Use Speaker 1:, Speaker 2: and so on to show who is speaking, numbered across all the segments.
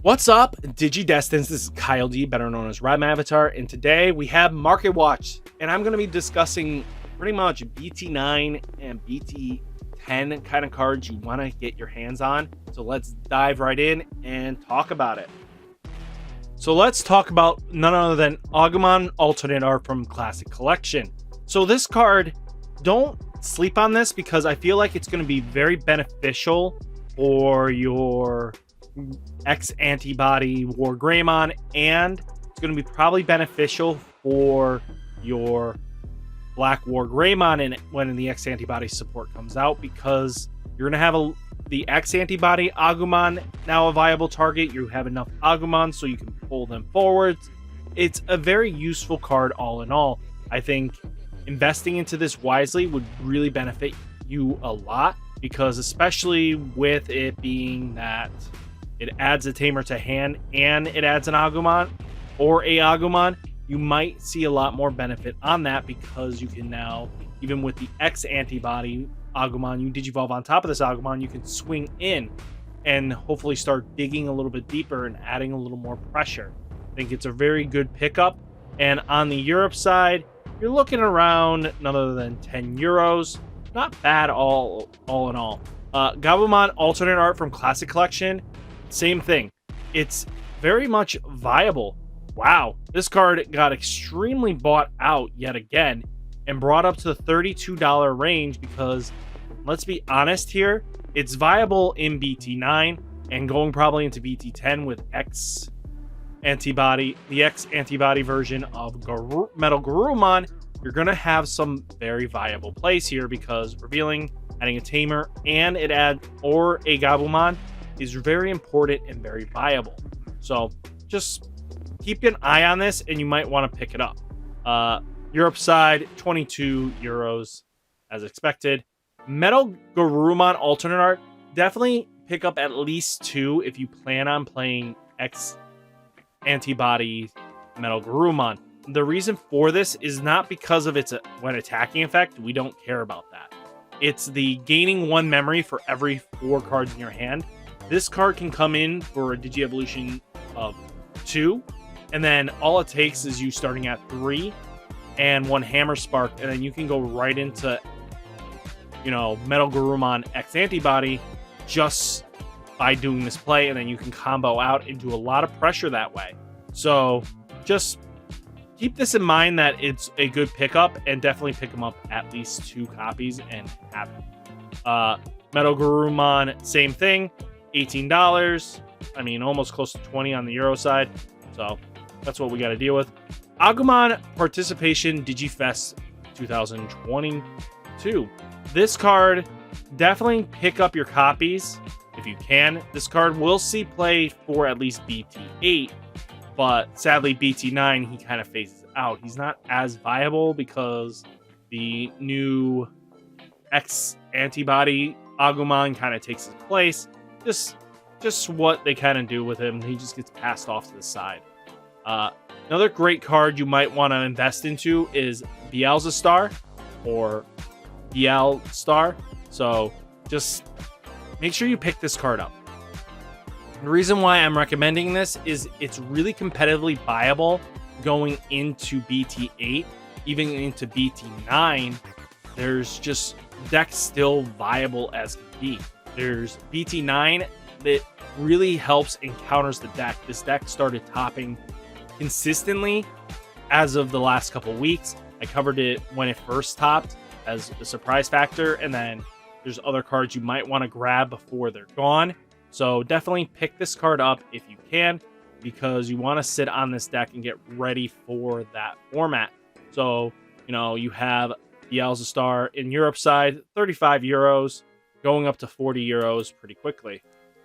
Speaker 1: What's up, Digidestins? This is Kyle D, better known as Ridemyavatar, and today we have Market Watch, and I'm going to be discussing pretty much BT9 and BT10 kind of cards you want to get your hands on. So let's dive right in and talk about it. So let's talk about none other than Digimon Alternate Art from Classic Collection. So this card, don't sleep on this because I feel like it's going to be very beneficial for your X-Antibody Garurumon, and it's going to be probably beneficial for your Black Garurumon when the X-Antibody support comes out, because you're going to have the X-Antibody Agumon now a viable target. You have enough Agumon so you can pull them forwards. It's a very useful card all in all. I think investing into this wisely would really benefit you a lot, because especially with it being that it adds a tamer to hand and it adds an Agumon or a Agumon, you might see a lot more benefit on that, because you can now, even with the X-Antibody Agumon, you Digivolve on top of this Agumon, you can swing in and hopefully start digging a little bit deeper and adding a little more pressure. I think it's a very good pickup. And on the Europe side, you're looking around none other than 10 euros. Not bad all in all. Garurumon Alternate Art from Classic Collection, same thing. It's very much viable. Wow, this card got extremely bought out yet again and brought up to the $32 range, because let's be honest here, it's viable in BT9 and going probably into BT10 with X-Antibody, the X-Antibody version of MetalGarurumon. You're going to have some very viable plays here, because revealing, adding a tamer, and it adds or a Garurumon is very important and very viable. So just keep an eye on this and you might want to pick it up. Europe side, 22 euros as expected. MetalGarurumon Alternate Art, definitely pick up at least 2 if you plan on playing X-Antibody MetalGarurumon. The reason for this is not because of its when attacking effect. We don't care about that. It's the gaining 1 memory for every 4 cards in your hand. This card can come in for a Digi-Evolution of 2, and then all it takes is you starting at 3 and 1 Hammer Spark, and then you can go right into, MetalGarurumon X-Antibody just by doing this play, and then you can combo out and do a lot of pressure that way. So just keep this in mind that it's a good pickup, and definitely pick them up at least 2 copies and have it. MetalGarurumon, same thing, $18. I mean, almost close to 20 on the Euro side. So that's what we got to deal with. Agumon Participation DigiFest 2022. This card, definitely pick up your copies if you can. This card will see play for at least BT8, but sadly BT9 he kind of phases out. He's not as viable because the new X-Antibody Agumon kind of takes his place. Just what they kind of do with him. He just gets passed off to the side. Another great card you might want to invest into is Beelzestar or Beelstar. So just make sure you pick this card up. The reason why I'm recommending this is it's really competitively viable going into BT8, even into BT9. There's just decks still viable as can be. There's BT9 that really helps and counters the deck. This deck started topping consistently as of the last couple weeks. I covered it when it first topped as a surprise factor, and then there's other cards you might want to grab before they're gone. So definitely pick this card up if you can, because you want to sit on this deck and get ready for that format. So, you have Beelzestar in Europe side, 35 euros, going up to 40 euros pretty quickly.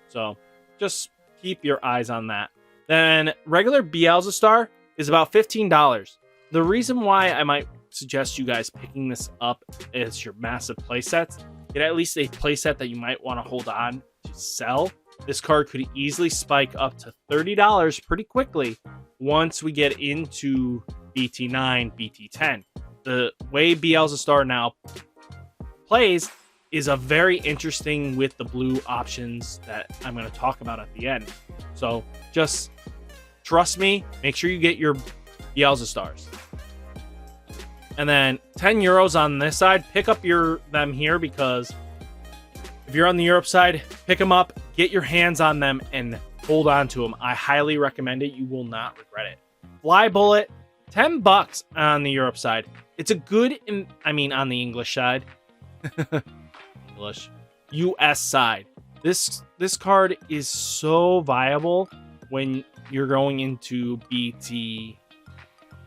Speaker 1: So just keep your eyes on that. Then regular Beelzestar is about $15. The reason why I might suggest you guys picking this up as your massive playsets, get at least a playset that you might want to hold on to sell. This card could easily spike up to $30 pretty quickly once we get into BT9, BT10. The way Beelzestar now plays is a very interesting with the blue options that I'm going to talk about at the end. So just trust me, make sure you get your Beelze stars. And then 10 euros on this side. Pick up them here, because if you're on the Europe side, pick them up, get your hands on them, and hold on to them. I highly recommend it. You will not regret it. Fly Bullet, $10 on the Europe side. It's a good, on the English side. English. US side. This card is so viable when you're going into BT9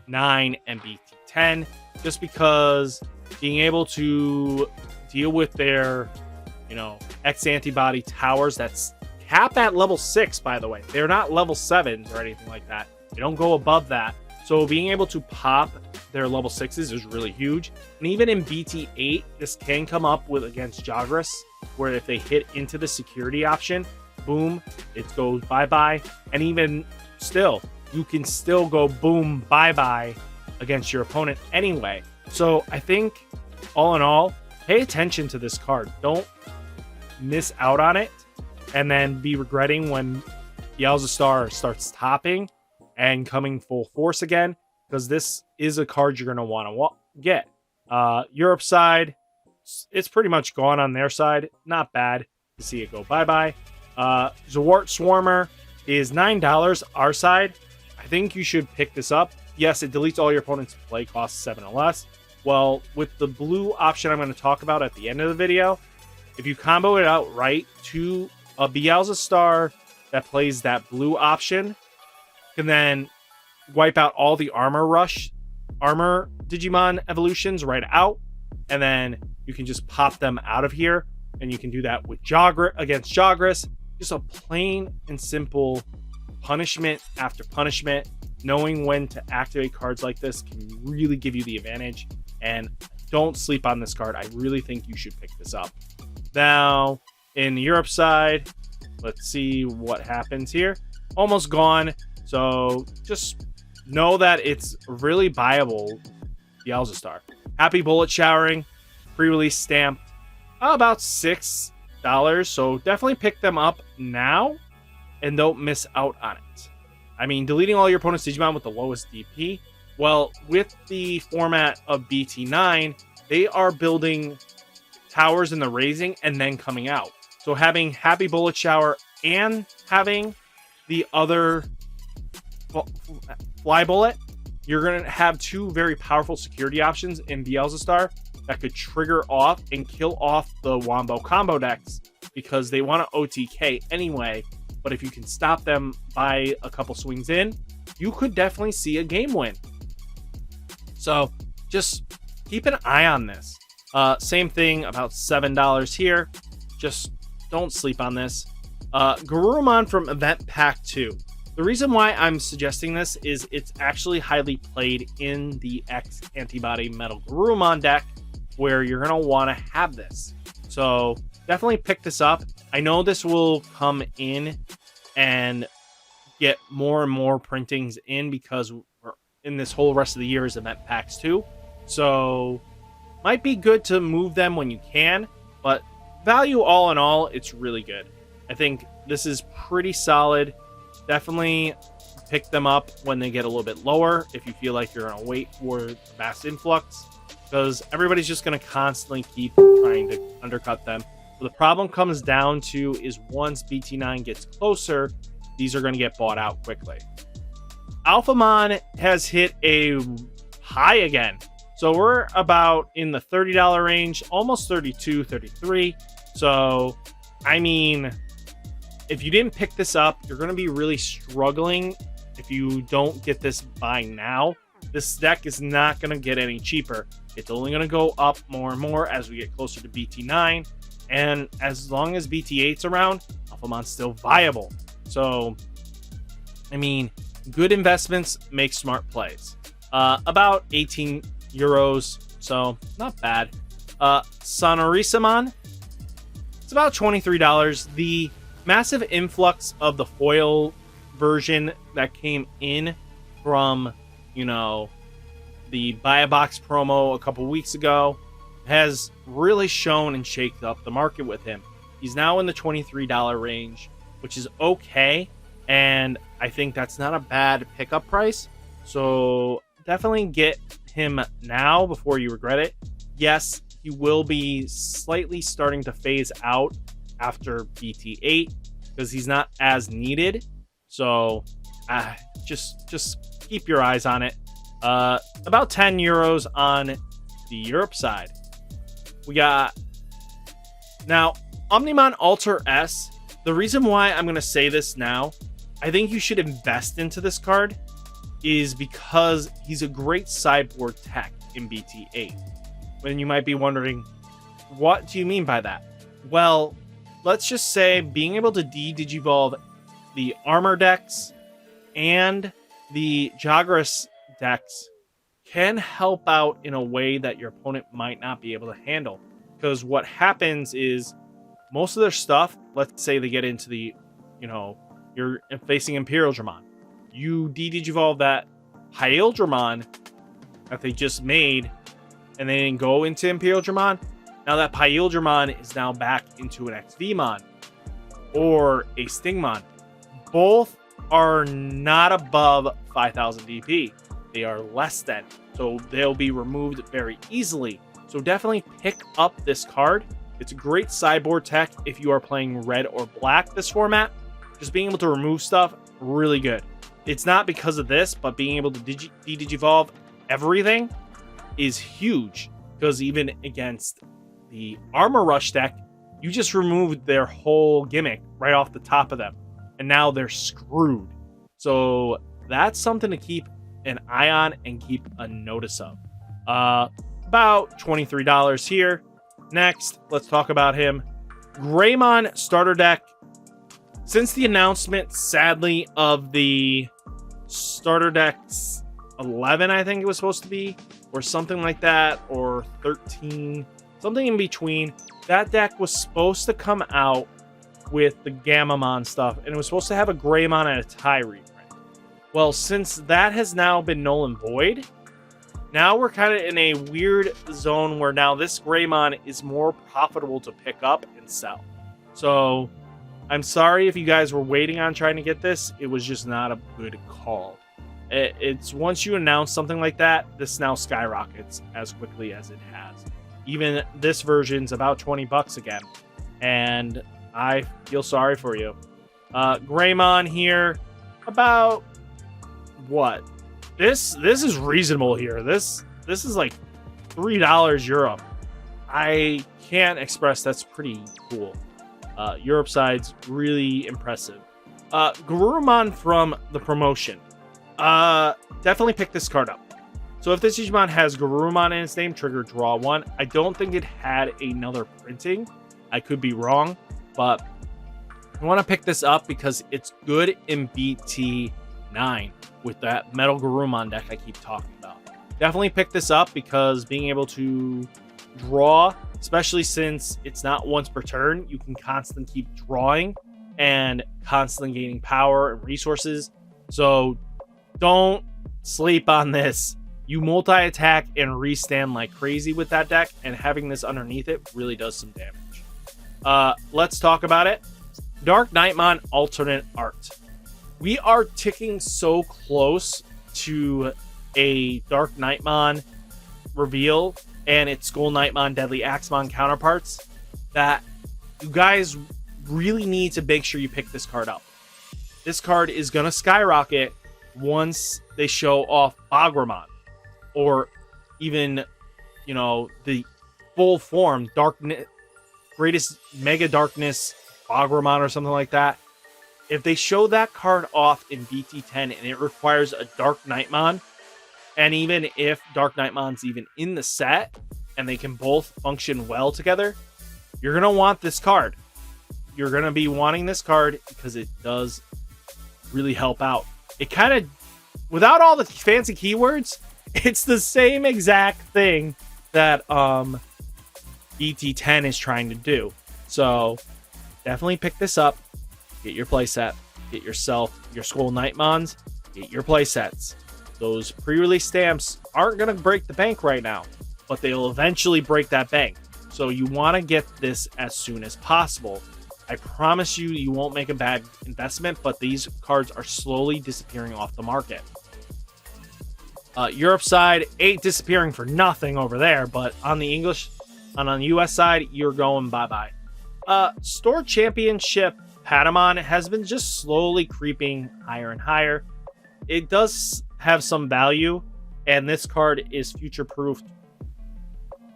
Speaker 1: and BT10, just because being able to deal with their, X antibody towers, that's capped at level 6, by the way. They're not level 7s or anything like that. They don't go above that. So being able to pop their level 6s is really huge. And even in BT8, this can come up with against Jagras, where if they hit into the security option, boom, it goes bye-bye. And even still, you can still go boom, bye-bye against your opponent anyway. So I think, all in all, pay attention to this card. Don't miss out on it and then be regretting when Beelze Star starts topping and coming full force again, because this is a card you're going to want to get. Europe side, it's pretty much gone on their side. Not bad to see it go bye-bye. Zwart Swarmer is $9 our side. I think you should pick this up. Yes, it deletes all your opponent's play costs 7 or less. Well, with the blue option I'm going to talk about at the end of the video, if you combo it out right to a Beelze Star that plays that blue option, can then wipe out all the armor Digimon evolutions right out, and then you can just pop them out of here, and you can do that with against Jagras. Just a plain and simple punishment after punishment. Knowing when to activate cards like this can really give you the advantage, and don't sleep on this card. I really think you should pick this up. Now, in the Europe side, let's see what happens here. Almost gone. So just know that it's really viable. Beelze Star. Happy Bullet Showering, pre-release stamped, about $6. So definitely pick them up now and don't miss out on it. Deleting all your opponent's Digimon with the lowest DP. Well, with the format of BT9, they are building towers in the raising and then coming out. So having Happy Bullet Shower and having the other Fly Bullet, you're going to have two very powerful security options in Beelze Star that could trigger off and kill off the Wombo combo decks, because they want to OTK anyway. But if you can stop them by a couple swings in, you could definitely see a game win. So just keep an eye on this. Same thing, about $7 here. Just don't sleep on this. Garurumon from Event Pack 2. The reason why I'm suggesting this is it's actually highly played in the X Antibody MetalGarurumon deck, where you're going to want to have this. So definitely pick this up. I know this will come in and get more and more printings in, because we're in this whole rest of the year is Event Packs 2. So might be good to move them when you can, but value all in all, it's really good. I think this is pretty solid. Definitely pick them up when they get a little bit lower if you feel like you're going to wait for mass influx, because everybody's just going to constantly keep trying to undercut them. So the problem comes down to is once BT9 gets closer, these are going to get bought out quickly. Alphamon has hit a high again. So we're about in the $30 range, almost 32, 33. So, if you didn't pick this up, you're going to be really struggling if you don't get this by now. This deck is not going to get any cheaper. It's only going to go up more and more as we get closer to BT9. And as long as BT8's around, Alphamon's still viable. So, good investments make smart plays. About 18 euros, so not bad. Sonorisamon, it's about $23. The massive influx of the foil version that came in from, the Buy a Box promo a couple weeks ago has really shown and shaked up the market with him. He's now in the $23 range, which is okay, and I think that's not a bad pickup price. So definitely get him now before you regret it. Yes, he will be slightly starting to phase out after BT8 because he's not as needed. So just keep your eyes on it. About 10 euros on the Europe side. We got now Omnimon Alter S. The reason why I'm going to say this now, I think you should invest into this card, is because he's a great sideboard tech in BT8. And you might be wondering, what do you mean by that? Well, let's just say being able to de-digivolve the armor decks and the Jagras decks can help out in a way that your opponent might not be able to handle. Because what happens is most of their stuff, let's say they get into the, you're facing Imperialdramon. You de-digivolve that Hyildramon that they just made and then go into Imperialdramon. Now that Hyildramon is now back into an XVmon or a Stingmon. Both are not above 5,000 DP. They are less than. So they'll be removed very easily. So definitely pick up this card. It's a great sideboard tech if you are playing red or black this format. Just being able to remove stuff, really good. It's not because of this, but being able to de-digivolve everything is huge. Because even against the Armor Rush deck, you just removed their whole gimmick right off the top of them. And now they're screwed. So that's something to keep an eye on and keep a notice of. About $23 here. Next, let's talk about him. Greymon starter deck. Since the announcement, sadly, of the starter decks 11, I think it was supposed to be, or something like that, or 13, something in between, that deck was supposed to come out with the Gammamon stuff, and it was supposed to have a Greymon and a tie reprint. Well, since that has now been null and void, now we're kind of in a weird zone where now this Greymon is more profitable to pick up and sell. So I'm sorry if you guys were waiting on trying to get this. It was just not a good call. It's once you announce something like that, this now skyrockets as quickly as it has. Even this version's about 20 bucks again. And I feel sorry for you. Greymon here, about what? This is reasonable here. This is like $3 Europe. I can't express that's pretty cool. Europe side's really impressive. Garurumon from the promotion. Definitely pick this card up. So if this Digimon has Garurumon in its name, trigger draw one. I don't think it had another printing. I could be wrong, but I want to pick this up because it's good in BT9 with that MetalGarurumon deck I keep talking about. Definitely pick this up because being able to draw, especially since it's not once per turn, you can constantly keep drawing and constantly gaining power and resources. So don't sleep on this. You multi-attack and restand like crazy with that deck, and having this underneath it really does some damage. Let's talk about it. Darknightmon Alternate Art. We are ticking so close to a Darknightmon reveal and its Skull Knightmon Deadly Axemon counterparts that you guys really need to make sure you pick this card up. This card is going to skyrocket once they show off Bagramon, or even, the full form greatest Mega Darkness Bagramon or something like that. If they show that card off in BT10 and it requires a Darknightmon, and even if Darknightmon's even in the set and they can both function well together, you're going to want this card. You're going to be wanting this card because it does really help out. It kind of, without all the fancy keywords, it's the same exact thing that BT10 is trying to do. So definitely pick this up. Get your playset. Get yourself your Skull Knightmons. Get your playsets. Those pre-release stamps aren't going to break the bank right now. but they'll eventually break that bank. So you want to get this as soon as possible. I promise you, you won't make a bad investment, but these cards are slowly disappearing off the market. Europe side ain't disappearing for nothing over there, but on the US side, you're going bye-bye. Store Championship Patamon has been just slowly creeping higher and higher. It does have some value, and this card is future-proofed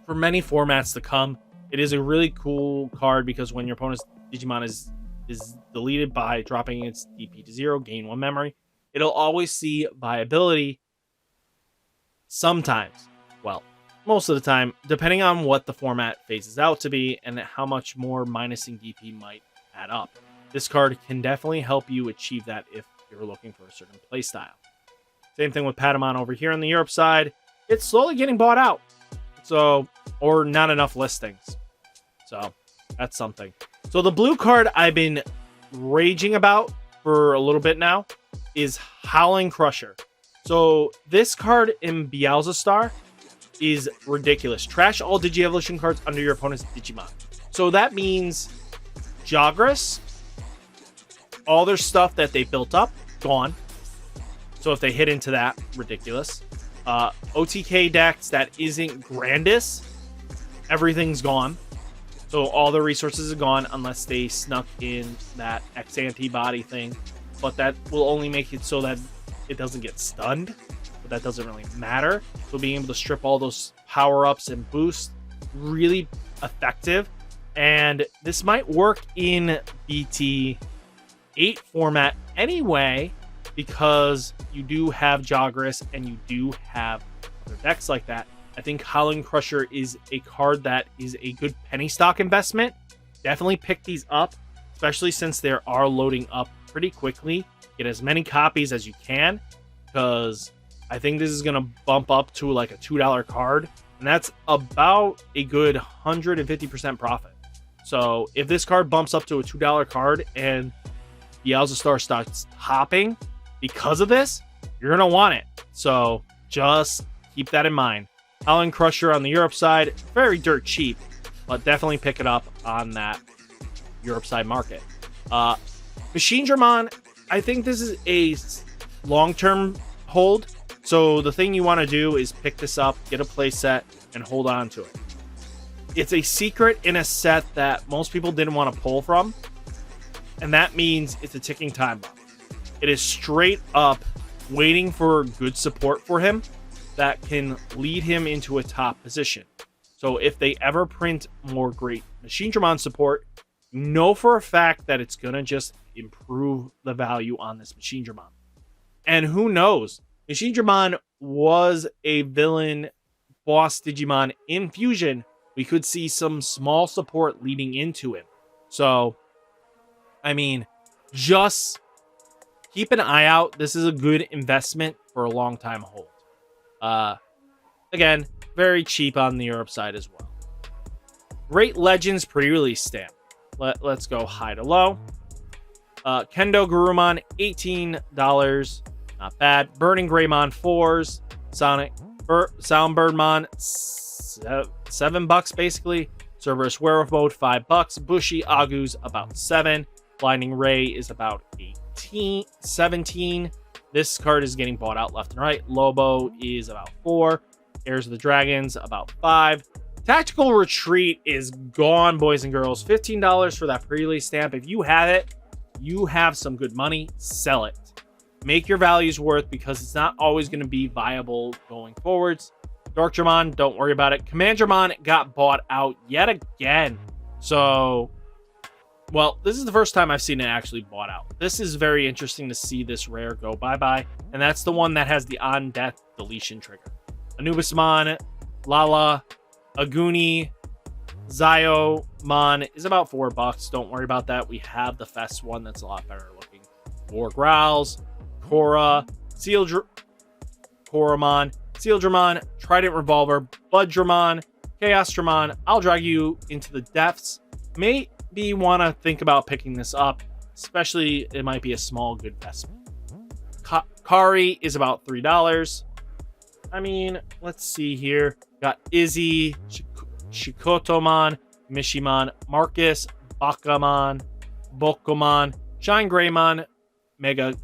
Speaker 1: for many formats to come. It is a really cool card because when your opponent's Digimon is deleted by dropping its DP to 0, gain 1 memory, it'll always see viability. Sometimes, well, most of the time, depending on what the format phases out to be and how much more minusing DP might add up. This card can definitely help you achieve that if you're looking for a certain playstyle. Same thing with Patamon over here on the Europe side. It's slowly getting bought out. So, or not enough listings. So, that's something. So the blue card I've been raging about for a little bit now is Howling Crusher. So this card in Beelzestar is ridiculous. Trash all Digi-Evolution cards under your opponent's Digimon. So that means Jagras, all their stuff that they built up, gone. So if they hit into that, ridiculous. OTK decks that isn't Grandis, everything's gone. So all the resources are gone unless they snuck in that X-Antibody thing. But that will only make it so that it doesn't get stunned. But that doesn't really matter. So being able to strip all those power-ups and boosts, really effective. And this might work in BT 8 format anyway, because you do have Jagras and you do have other decks like that. I think Howling Crusher is a card that is a good penny stock investment. Definitely pick these up, especially since they are loading up pretty quickly. Get as many copies as you can, because I think this is going to bump up to like a $2 card, and that's about a good 150% profit. So if this card bumps up to a $2 card and Beelzestar starts hopping because of this, you're going to want it. So just keep that in mind. Howling Crusher on the Europe side, very dirt cheap, but definitely pick it up on that Europe side market. Machinedramon, I think this is a long-term hold. So the thing you want to do is pick this up, get a play set, and hold on to it. It's a secret in a set that most people didn't want to pull from, and that means it's a ticking time bomb. It is straight up waiting for good support for him that can lead him into a top position. So if they ever print more great Machinedramon support, know for a fact that it's going to just improve the value on this Machinedramon. And who knows? Machinedramon was a villain boss Digimon in Fusion. We could see some small support leading into him. So, I mean, just keep an eye out. This is a good investment for a long time hold. Again, very cheap on the Europe side as well. Great Legends pre-release stamp. Let's go high to low. Kendo Garurumon, $18. Not bad. Burning Greymon, 4s. Soundbirdmon, $7 basically. Cerberus Werewolf Mode, $5. Bushy Agu's about 7. Blinding Ray is about 17. This card is getting bought out left and right. Lobo is about 4. Heirs of the Dragons, about 5. Tactical Retreat is gone, boys and girls. $15 for that pre-release stamp. If you have it, you have some good money. Sell it. Make your values worth, because it's not always going to be viable going forwards. Darkdramon, don't worry about it. Commandramon got bought out yet again. So, well, this is the first time I've seen it actually bought out. This is very interesting to see this rare go bye-bye. And that's the one that has the on-death deletion trigger. Anubismon, Lala, Aguni, Ziomon is about $4. Don't worry about that. We have the Fest one that's a lot better looking. War Growls, Korra, Koromon, Sealdramon, Trident Revolver, Buddramon, Chaosdramon. I'll drag you into the depths. Maybe want to think about picking this up, especially it might be a small good investment. Kari is about $3. I mean, let's see here. Got Izzy, Shikotomon, Mishimon, Marcus, Bakamon, Bokomon, Shine Greymon, Mecha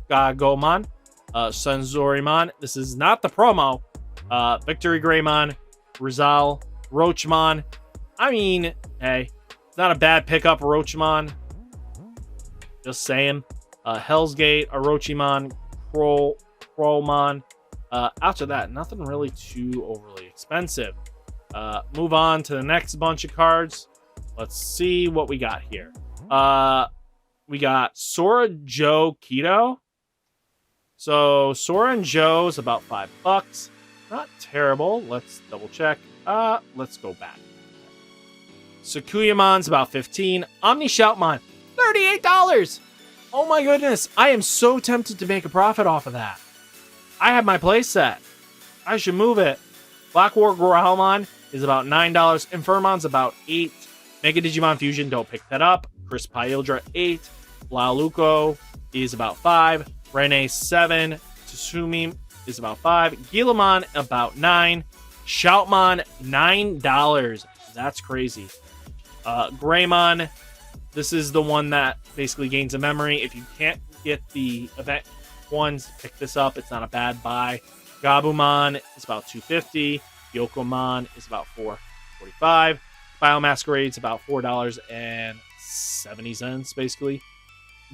Speaker 1: Gagomon, Sunzorimon. This is not the promo. Victory Greymon, Rizal, Roachmon. I mean, hey, it's not a bad pickup, Roachmon. Just saying. Hell's Gate, Orochimon, Krolmon. After that, nothing really too overly expensive. Move on to the next bunch of cards. Let's see what we got here. We got Sora Joe Keto. So Sora and Joe's about $5. Not terrible. Let's double check. Let's go back. Sukuyamon's about 15. Omni Shoutmon, $38. Oh my goodness. I am so tempted to make a profit off of that. I have my play set. I should move it. Black War Garurumon is about $9. Infermon's about $8. Mega Digimon Fusion, don't pick that up. Chris Pyildra, $8. Laluko is about $5. Rene, $7. Tsumi is about $5. Gilamon, about $9. Shoutmon, $9. That's crazy. Greymon, this is the one that basically gains a memory. If you can't get the event ones, pick this up. It's not a bad buy. Gabumon is about $2.50. Yokomon is about $4.45. Biomasquerade's about $4.70, basically.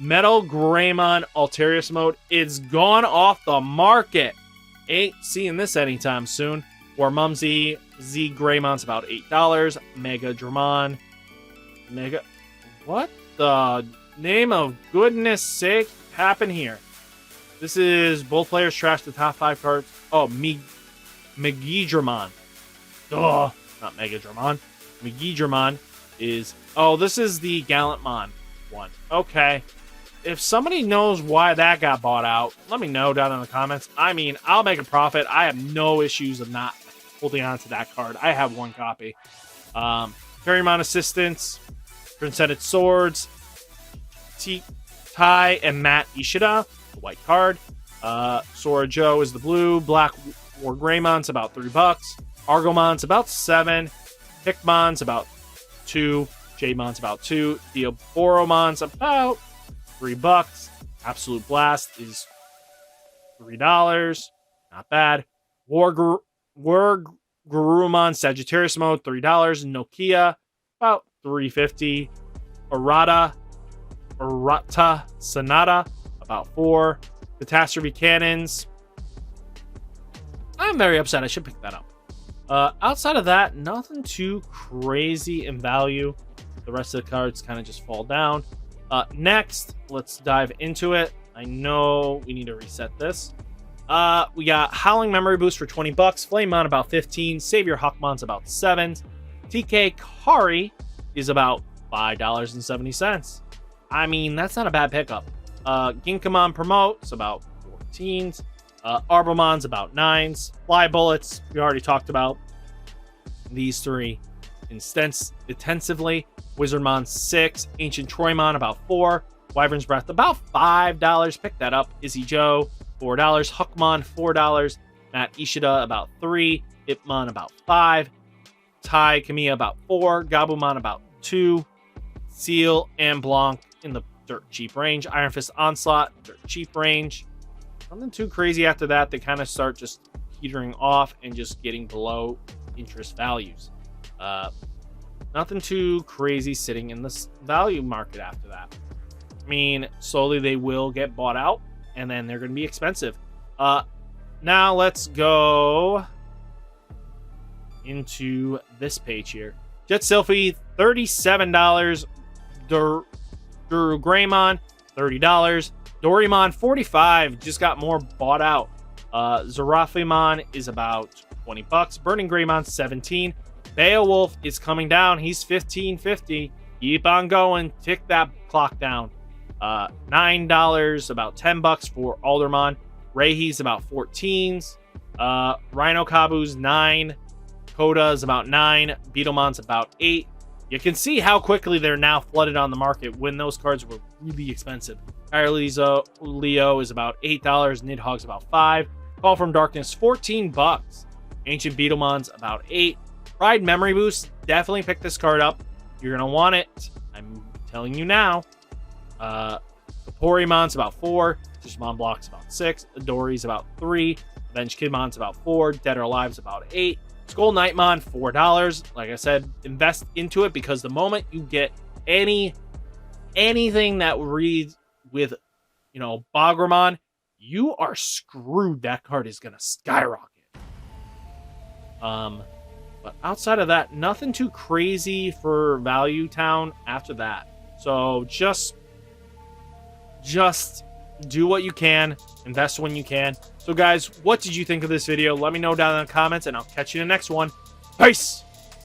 Speaker 1: MetalGarurumon Alternate Art. It's gone off the market. Ain't seeing this anytime soon. Warmumsy Z Greymon's about $8. Machinedramon. What the name of goodness sake happened here? This is both players trash the top 5 cards. Oh, Machinedramon. Duh, not Machinedramon. Machinedramon is... Oh, this is the Gallantmon one. Okay. If somebody knows why that got bought out, let me know down in the comments. I mean, I'll make a profit. I have no issues of not holding on to that card. I have one copy. Ferrymon Assistance, Transcendent Swords, Tai and Matt Ishida, the white card. Sora Joe is the blue. Black War Greymon's about $3. Argomon's about $7. Hickmon's about $2. Jademon's about $2. Diaboromon's about $3. Absolute Blast is $3. Not bad. War Garurumon Sagittarius Mode, $3. Nokia, about $3.50. Arata Sonata, about $4. Catastrophe Cannons. I'm very upset. I should pick that up. Outside of that, nothing too crazy in value. The rest of the cards kind of just fall down. Next, let's dive into it. I know we need to reset this. We got Howling Memory Boost for $20. Flamemon about $15. Savior Hawkmon's about $7. TK Kari is about $5.70. I mean, that's not a bad pickup. Ginkamon Promote's about $14. Arbomon's about $9. Fly Bullets, we already talked about these three intensively. Wizardmon $6. Ancient Troymon about $4. Wyvern's Breath about $5. Pick that up. Izzy Joe $4. Huckmon $4. Matt Ishida about $3. Ipmon about $5. Tai Kamiya about $4. Gabumon about $2. Seal and Blanc in the dirt cheap range. Iron Fist Onslaught, dirt cheap range. Nothing too crazy after that. They kind of start just petering off and just getting below interest values. Nothing too crazy sitting in this value market after that. I mean, slowly they will get bought out, and then they're going to be expensive. Now let's go into this page here. Jet Sylphie, $37. Greymon, $30. Doraemon, $45. Just got more bought out. Zerafimon is about $20. Burning Greymon, $17. Beowulf is coming down. He's $15.50. Keep on going. Tick that clock down. $9, about $10 for Aldermon. Reihi's about $14. Rhino Kabu's $9. Koda's about $9. Beetlemon's about $8. You can see how quickly they're now flooded on the market when those cards were really expensive. Leo is about $8. Nidhogg's about $5. Call from Darkness, 14 bucks. Ancient Beetlemon's about 8. Pride Memory Boost, definitely pick this card up. You're going to want it. I'm telling you now. Vaporimon's about 4. Digimon Block's about 6. Adori's about 3. Avenged Kidmon's about 4. Dead or Alive's about 8. Skull Knightmon, $4. Like I said, invest into it because the moment you get anything that reads with, you know, Bagramon, you are screwed. That card is gonna skyrocket. But outside of that, nothing too crazy for Value Town after that. So just do what you can, invest when you can. So guys, what did you think of this video? Let me know down in the comments, and I'll catch you in the next one. Peace!